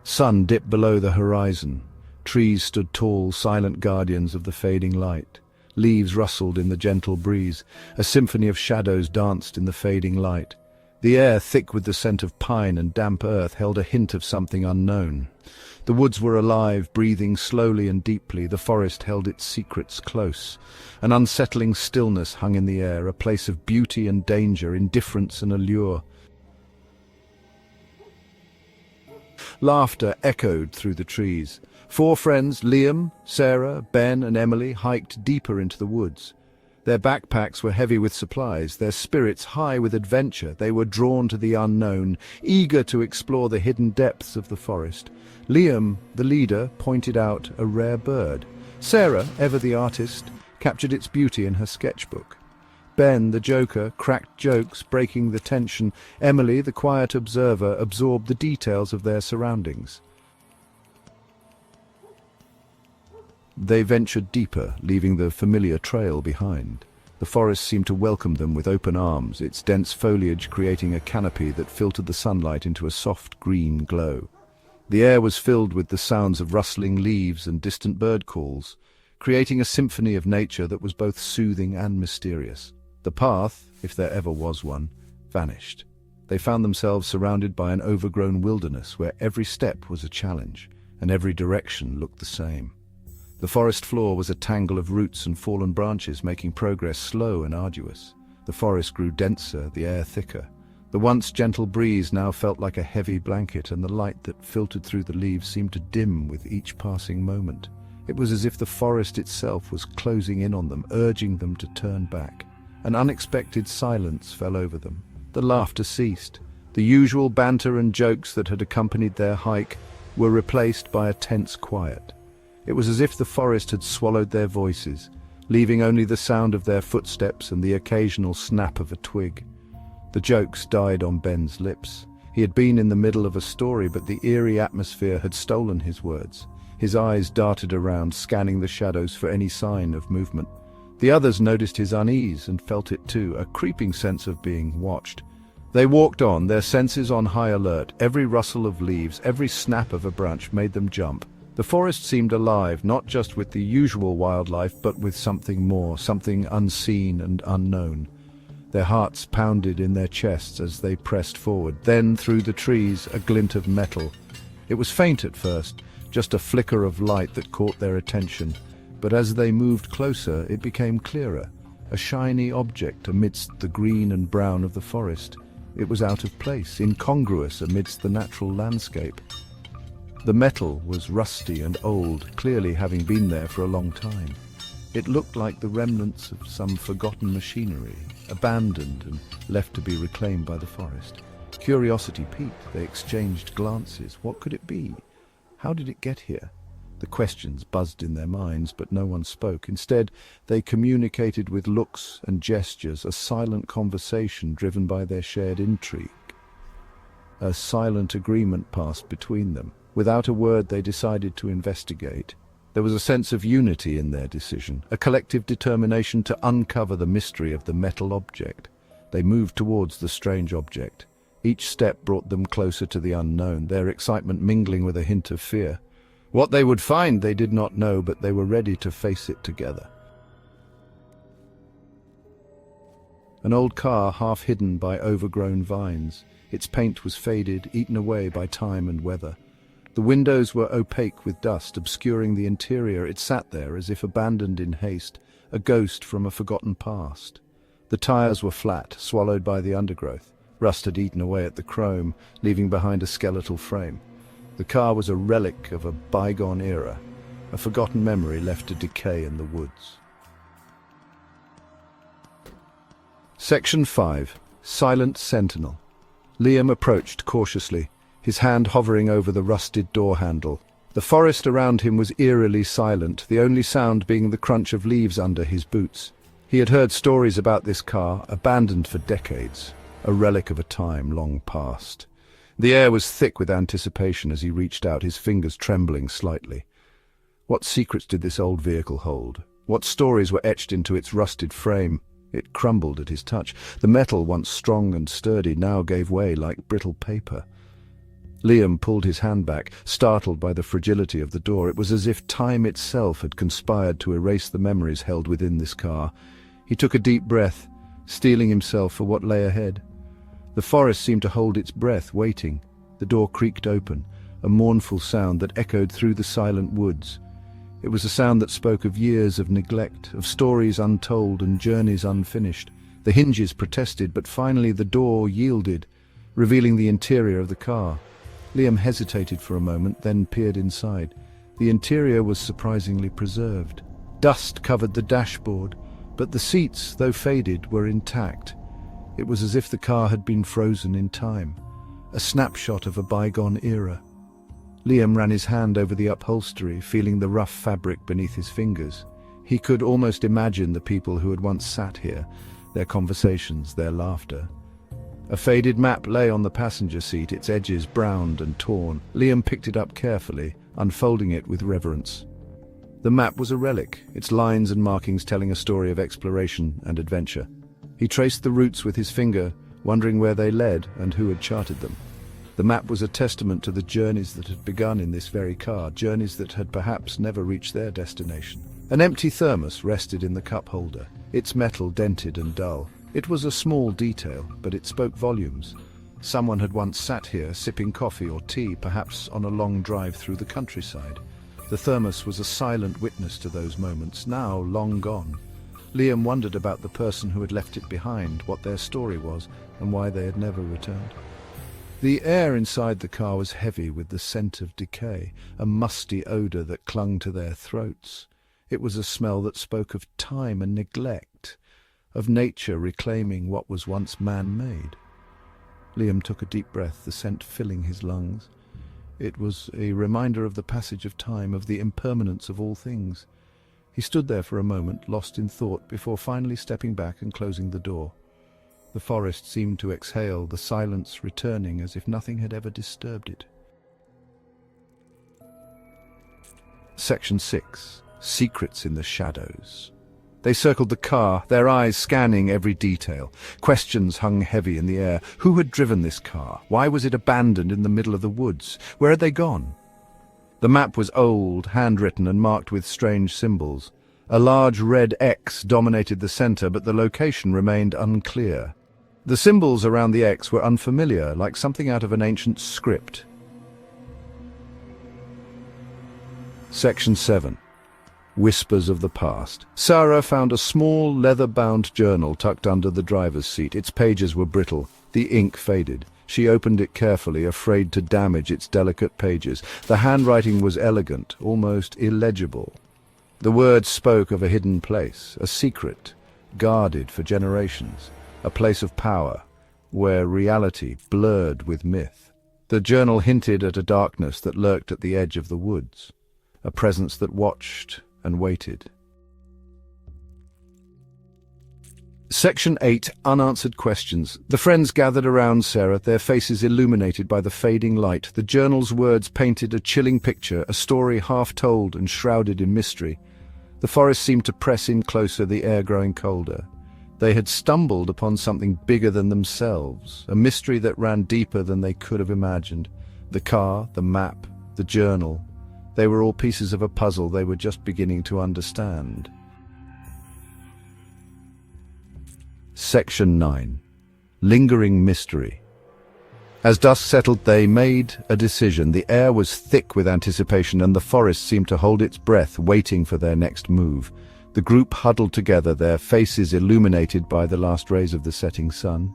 Sun dipped below the horizon. Trees stood tall, silent guardians of the fading light. Leaves rustled in the gentle breeze. A symphony of shadows danced in the fading light. The air, thick with the scent of pine and damp earth, held a hint of something unknown. The woods were alive, breathing slowly and deeply. The forest held its secrets close. An unsettling stillness hung in the air, a place of beauty and danger, indifference and allure. Laughter echoed through the trees. 4 friends, Liam, Sarah, Ben and Emily, hiked deeper into the woods. Their backpacks were heavy with supplies, their spirits high with adventure. They were drawn to the unknown, eager to explore the hidden depths of the forest. Liam, the leader, pointed out a rare bird. Sarah, ever the artist, captured its beauty in her sketchbook. Ben, the joker, cracked jokes, breaking the tension. Emily, the quiet observer, absorbed the details of their surroundings. They ventured deeper, leaving the familiar trail behind. The forest seemed to welcome them with open arms, its dense foliage creating a canopy that filtered the sunlight into a soft green glow. The air was filled with the sounds of rustling leaves and distant bird calls, creating a symphony of nature that was both soothing and mysterious. The path, if there ever was one, vanished. They found themselves surrounded by an overgrown wilderness where every step was a challenge, and every direction looked the same. The forest floor was a tangle of roots and fallen branches, making progress slow and arduous. The forest grew denser, the air thicker. The once gentle breeze now felt like a heavy blanket, and the light that filtered through the leaves seemed to dim with each passing moment. It was as if the forest itself was closing in on them, urging them to turn back. An unexpected silence fell over them. The laughter ceased. The usual banter and jokes that had accompanied their hike were replaced by a tense quiet. It was as if the forest had swallowed their voices, leaving only the sound of their footsteps and the occasional snap of a twig. The jokes died on Ben's lips. He had been in the middle of a story, but the eerie atmosphere had stolen his words. His eyes darted around, scanning the shadows for any sign of movement. The others noticed his unease and felt it too, a creeping sense of being watched. They walked on, their senses on high alert. Every rustle of leaves, every snap of a branch made them jump. The forest seemed alive, not just with the usual wildlife, but with something more, something unseen and unknown. Their hearts pounded in their chests as they pressed forward. Then, through the trees, a glint of metal. It was faint at first, just a flicker of light that caught their attention. But as they moved closer, it became clearer. A shiny object amidst the green and brown of the forest. It was out of place, incongruous amidst the natural landscape. The metal was rusty and old, clearly having been there for a long time. It looked like the remnants of some forgotten machinery, abandoned and left to be reclaimed by the forest. Curiosity piqued. They exchanged glances. What could it be? How did it get here? The questions buzzed in their minds, but no one spoke. Instead, they communicated with looks and gestures, a silent conversation driven by their shared intrigue. A silent agreement passed between them. Without a word, they decided to investigate. There was a sense of unity in their decision, a collective determination to uncover the mystery of the metal object. They moved towards the strange object. Each step brought them closer to the unknown, their excitement mingling with a hint of fear. What they would find they did not know, but they were ready to face it together. An old car half hidden by overgrown vines. Its paint was faded, eaten away by time and weather. The windows were opaque with dust, obscuring the interior. It sat there as if abandoned in haste, a ghost from a forgotten past. The tires were flat, swallowed by the undergrowth. Rust had eaten away at the chrome, leaving behind a skeletal frame. The car was a relic of a bygone era, a forgotten memory left to decay in the woods. Section 5. Silent Sentinel. Liam approached cautiously, his hand hovering over the rusted door handle. The forest around him was eerily silent, the only sound being the crunch of leaves under his boots. He had heard stories about this car, abandoned for decades, a relic of a time long past. The air was thick with anticipation as he reached out, his fingers trembling slightly. What secrets did this old vehicle hold? What stories were etched into its rusted frame? It crumbled at his touch. The metal, once strong and sturdy, now gave way like brittle paper. Liam pulled his hand back, startled by the fragility of the door. It was as if time itself had conspired to erase the memories held within this car. He took a deep breath, steeling himself for what lay ahead. The forest seemed to hold its breath, waiting. The door creaked open, a mournful sound that echoed through the silent woods. It was a sound that spoke of years of neglect, of stories untold and journeys unfinished. The hinges protested, but finally the door yielded, revealing the interior of the car. Liam hesitated for a moment, then peered inside. The interior was surprisingly preserved. Dust covered the dashboard, but the seats, though faded, were intact. It was as if the car had been frozen in time, a snapshot of a bygone era. Liam ran his hand over the upholstery, feeling the rough fabric beneath his fingers. He could almost imagine the people who had once sat here, their conversations, their laughter. A faded map lay on the passenger seat, its edges browned and torn. Liam picked it up carefully, unfolding it with reverence. The map was a relic, its lines and markings telling a story of exploration and adventure. He traced the routes with his finger, wondering where they led and who had charted them. The map was a testament to the journeys that had begun in this very car, journeys that had perhaps never reached their destination. An empty thermos rested in the cup holder, its metal dented and dull. It was a small detail, but it spoke volumes. Someone had once sat here, sipping coffee or tea, perhaps on a long drive through the countryside. The thermos was a silent witness to those moments, now long gone. Liam wondered about the person who had left it behind, what their story was, and why they had never returned. The air inside the car was heavy with the scent of decay, a musty odor that clung to their throats. It was a smell that spoke of time and neglect, of nature reclaiming what was once man-made. Liam took a deep breath, the scent filling his lungs. It was a reminder of the passage of time, of the impermanence of all things. He stood there for a moment, lost in thought, before finally stepping back and closing the door. The forest seemed to exhale, the silence returning as if nothing had ever disturbed it. Section 6. Secrets in the Shadows. They circled the car, their eyes scanning every detail. Questions hung heavy in the air. Who had driven this car? Why was it abandoned in the middle of the woods? Where had they gone? The map was old, handwritten and marked with strange symbols. A large red X dominated the center, but the location remained unclear. The symbols around the X were unfamiliar, like something out of an ancient script. Section 7. Whispers of the Past. Sarah found a small, leather-bound journal tucked under the driver's seat. Its pages were brittle, the ink faded. She opened it carefully, afraid to damage its delicate pages. The handwriting was elegant, almost illegible. The words spoke of a hidden place, a secret, guarded for generations, a place of power, where reality blurred with myth. The journal hinted at a darkness that lurked at the edge of the woods, a presence that watched and waited. Section 8. Unanswered Questions. The friends gathered around Sarah, their faces illuminated by the fading light. The journal's words painted a chilling picture, a story half told and shrouded in mystery. The forest seemed to press in closer, the air growing colder. They had stumbled upon something bigger than themselves, a mystery that ran deeper than they could have imagined. The car, the map, the journal. They were all pieces of a puzzle they were just beginning to understand. Section 9. Lingering Mystery. As dusk settled, they made a decision. The air was thick with anticipation, and the forest seemed to hold its breath, waiting for their next move. The group huddled together, their faces illuminated by the last rays of the setting sun.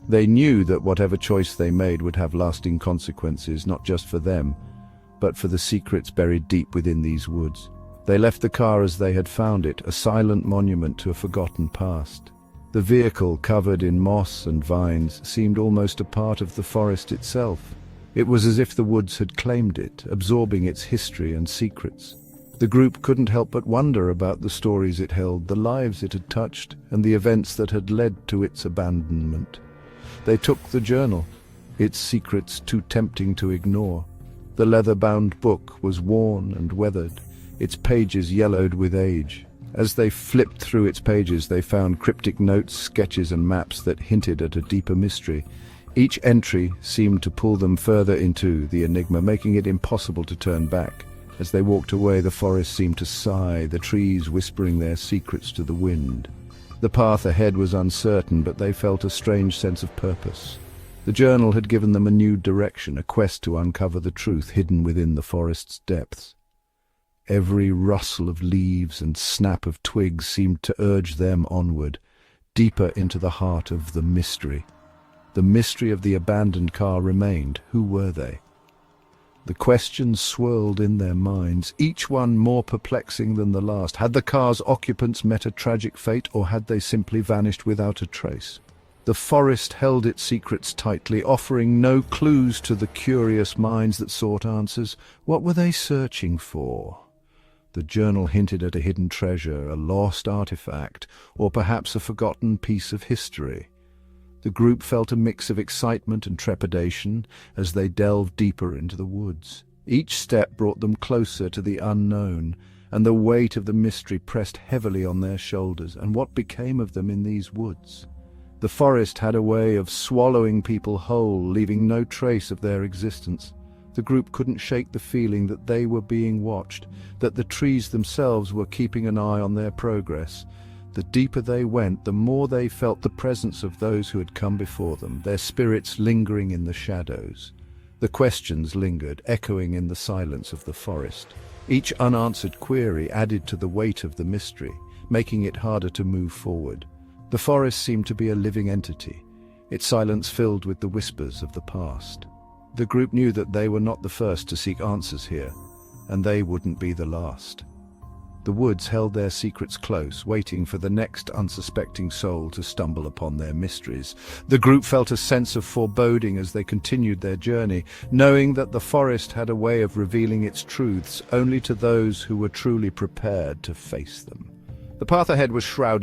They knew that whatever choice they made would have lasting consequences, not just for them, but for the secrets buried deep within these woods. They left the car as they had found it, a silent monument to a forgotten past. The vehicle, covered in moss and vines, seemed almost a part of the forest itself. It was as if the woods had claimed it, absorbing its history and secrets. The group couldn't help but wonder about the stories it held, the lives it had touched, and the events that had led to its abandonment. They took the journal, its secrets too tempting to ignore. The leather-bound book was worn and weathered, its pages yellowed with age. As they flipped through its pages, they found cryptic notes, sketches and maps that hinted at a deeper mystery. Each entry seemed to pull them further into the enigma, making it impossible to turn back. As they walked away, the forest seemed to sigh, the trees whispering their secrets to the wind. The path ahead was uncertain, but they felt a strange sense of purpose. The journal had given them a new direction, a quest to uncover the truth hidden within the forest's depths. Every rustle of leaves and snap of twigs seemed to urge them onward, deeper into the heart of the mystery. The mystery of the abandoned car remained. Who were they? The questions swirled in their minds, each one more perplexing than the last. Had the car's occupants met a tragic fate, or had they simply vanished without a trace? The forest held its secrets tightly, offering no clues to the curious minds that sought answers. What were they searching for? The journal hinted at a hidden treasure, a lost artifact, or perhaps a forgotten piece of history. The group felt a mix of excitement and trepidation as they delved deeper into the woods. Each step brought them closer to the unknown, and the weight of the mystery pressed heavily on their shoulders. And what became of them in these woods? The forest had a way of swallowing people whole, leaving no trace of their existence. The group couldn't shake the feeling that they were being watched, that the trees themselves were keeping an eye on their progress. The deeper they went, the more they felt the presence of those who had come before them, their spirits lingering in the shadows. The questions lingered, echoing in the silence of the forest. Each unanswered query added to the weight of the mystery, making it harder to move forward. The forest seemed to be a living entity, its silence filled with the whispers of the past. The group knew that they were not the first to seek answers here, and they wouldn't be the last. The woods held their secrets close, waiting for the next unsuspecting soul to stumble upon their mysteries. The group felt a sense of foreboding as they continued their journey, knowing that the forest had a way of revealing its truths only to those who were truly prepared to face them. The path ahead was shrouded